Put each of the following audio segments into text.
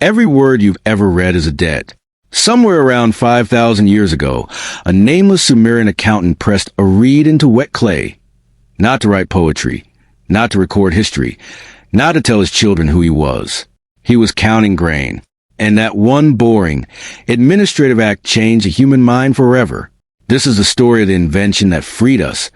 Every word you've ever read is a debt. Somewhere around 5,000 years ago, a nameless Sumerian accountant pressed a reed into wet clay, not to write poetry, not to record history, not to tell his children who he was. He was counting grain. And that one boring, administrative act changed the human mind forever. This is the story of the invention that freed us,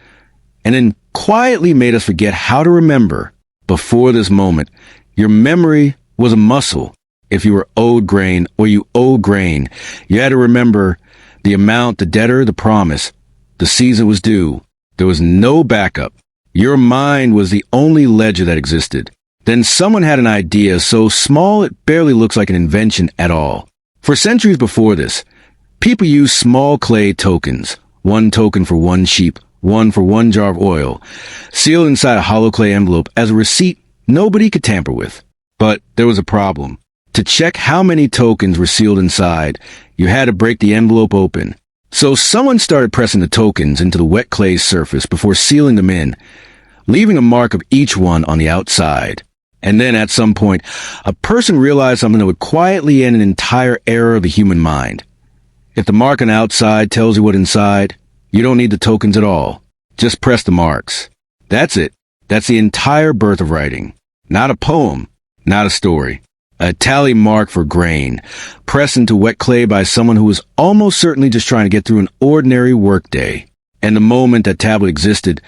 and then quietly made us forget how to remember. Before this moment, your memory was a muscle. If you were owed grain or you owed grain, you had to remember the amount, the debtor, the promise. The season was due. There was no backup. Your mind was the only ledger that existed. Then someone had an idea so small it barely looks like an invention at all. For centuries before this, people used small clay tokens, one token for one sheep, one for one jar of oil, sealed inside a hollow clay envelope as a receipt nobody could tamper with. But there was a problem. To check how many tokens were sealed inside, you had to break the envelope open. So someone started pressing the tokens into the wet clay surface before sealing them in, leaving a mark of each one on the outside. And then at some point, a person realized something that would quietly end an entire era of the human mind. If the mark on the outside tells you what inside, you don't need the tokens at all. Just press the marks. That's it. That's the entire birth of writing. Not a poem, not a story. A tally mark for grain, pressed into wet clay by someone who was almost certainly just trying to get through an ordinary workday. And the moment that tablet existed,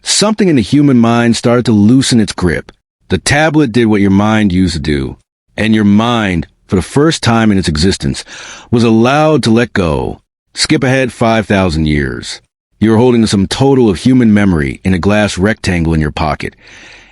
something in the human mind started to loosen its grip. The tablet did what your mind used to do, and your mind, for the first time in its existence, was allowed to let go. Skip ahead 5,000 years. You were holding the sum total of human memory in a glass rectangle in your pocket,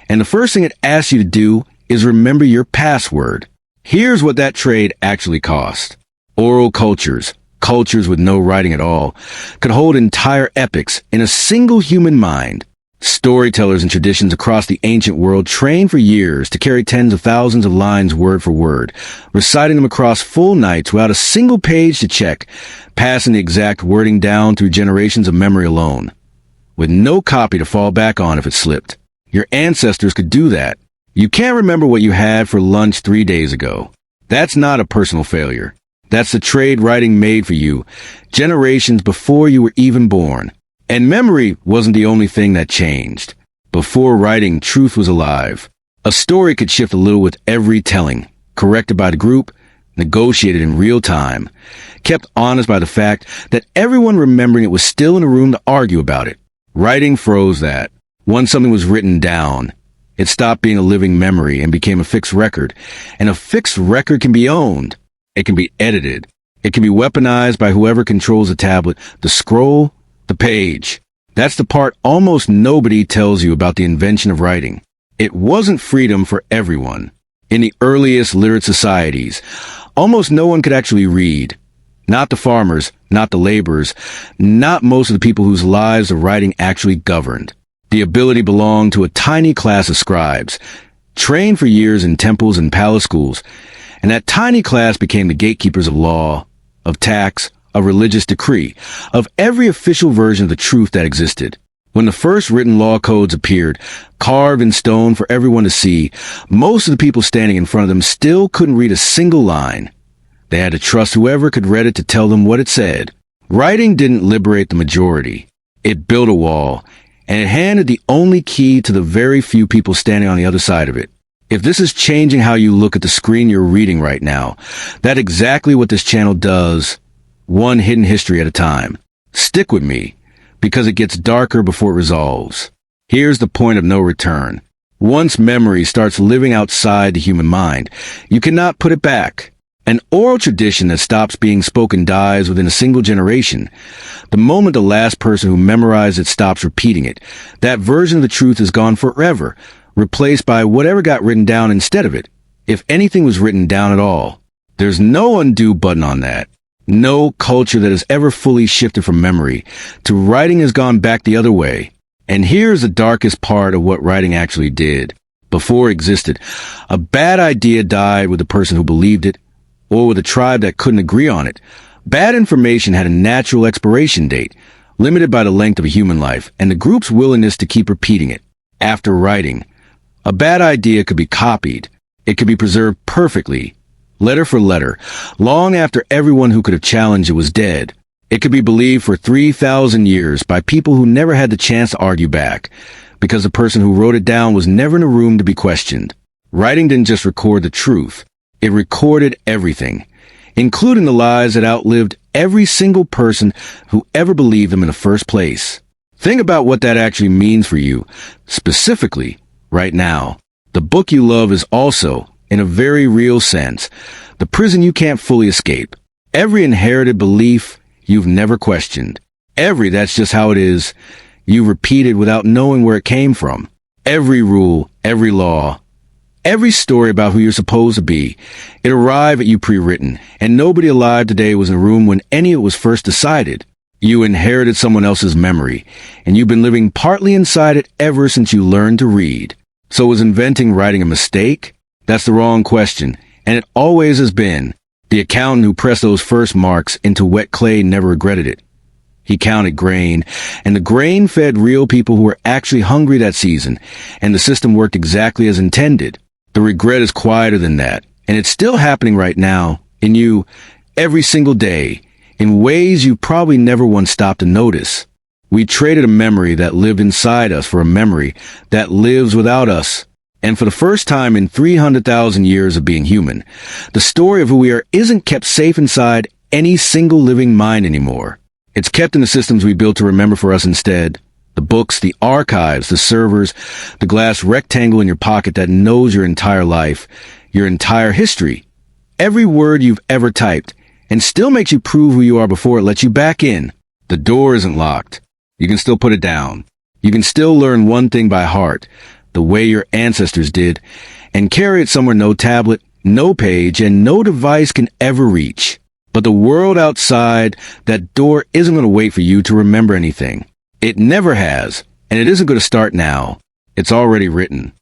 and the first thing it asks you to do is remember your password. Here's what that trade actually cost. Oral cultures, cultures with no writing at all, could hold entire epics in a single human mind. Storytellers and traditions across the ancient world trained for years to carry tens of thousands of lines word for word, reciting them across full nights without a single page to check, passing the exact wording down through generations of memory alone, with no copy to fall back on if it slipped. Your ancestors could do that. You can't remember what you had for lunch 3 days ago. That's not a personal failure. That's the trade writing made for you, generations before you were even born. And memory wasn't the only thing that changed. Before writing, truth was alive. A story could shift a little with every telling, corrected by the group, negotiated in real time, kept honest by the fact that everyone remembering it was still in a room to argue about it. Writing froze that. Once something was written down, it stopped being a living memory and became a fixed record. And a fixed record can be owned. It can be edited. It can be weaponized by whoever controls the tablet, the scroll, the page. That's the part almost nobody tells you about the invention of writing. It wasn't freedom for everyone. In the earliest literate societies, almost no one could actually read. Not the farmers, not the laborers, not most of the people whose lives the writing actually governed. The ability belonged to a tiny class of scribes, trained for years in temples and palace schools, and that tiny class became the gatekeepers of law, of tax, of religious decree, of every official version of the truth that existed. When the first written law codes appeared, carved in stone for everyone to see, most of the people standing in front of them still couldn't read a single line. They had to trust whoever could read it to tell them what it said. Writing didn't liberate the majority. It built a wall, and it handed the only key to the very few people standing on the other side of it. If this is changing how you look at the screen you're reading right now, that's exactly what this channel does, one hidden history at a time. Stick with me, because it gets darker before it resolves. Here's the point of no return. Once memory starts living outside the human mind, you cannot put it back. An oral tradition that stops being spoken dies within a single generation. The moment the last person who memorized it stops repeating it, that version of the truth is gone forever, replaced by whatever got written down instead of it, if anything was written down at all. There's no undo button on that. No culture that has ever fully shifted from memory to writing has gone back the other way. And here's the darkest part of what writing actually did. Before it existed, a bad idea died with the person who believed it, or with a tribe that couldn't agree on it. Bad information had a natural expiration date, limited by the length of a human life, and the group's willingness to keep repeating it. After writing, a bad idea could be copied. It could be preserved perfectly, letter for letter, long after everyone who could have challenged it was dead. It could be believed for 3,000 years by people who never had the chance to argue back, because the person who wrote it down was never in a room to be questioned. Writing didn't just record the truth. It recorded everything, including the lies that outlived every single person who ever believed them in the first place. Think about what that actually means for you, specifically, right now. The book you love is also, in a very real sense, the prison you can't fully escape. Every inherited belief you've never questioned. Every "that's just how it is" you repeated without knowing where it came from. Every rule, every law, every story about who you're supposed to be. It arrived at you pre-written, and nobody alive today was in a room when any of it was first decided. You inherited someone else's memory, and you've been living partly inside it ever since you learned to read. So was inventing writing a mistake? That's the wrong question, and it always has been. The accountant who pressed those first marks into wet clay never regretted it. He counted grain, and the grain fed real people who were actually hungry that season, and the system worked exactly as intended. The regret is quieter than that, and it's still happening right now, in you, every single day, in ways you probably never once stopped to notice. We traded a memory that lived inside us for a memory that lives without us. And for the first time in 300,000 years of being human, the story of who we are isn't kept safe inside any single living mind anymore. It's kept in the systems we built to remember for us instead. The books, the archives, the servers, the glass rectangle in your pocket that knows your entire life, your entire history, every word you've ever typed, and still makes you prove who you are before it lets you back in. The door isn't locked. You can still put it down. You can still learn one thing by heart, the way your ancestors did, and carry it somewhere no tablet, no page, and no device can ever reach. But the world outside that door isn't going to wait for you to remember anything. It never has, and it isn't going to start now. It's already written.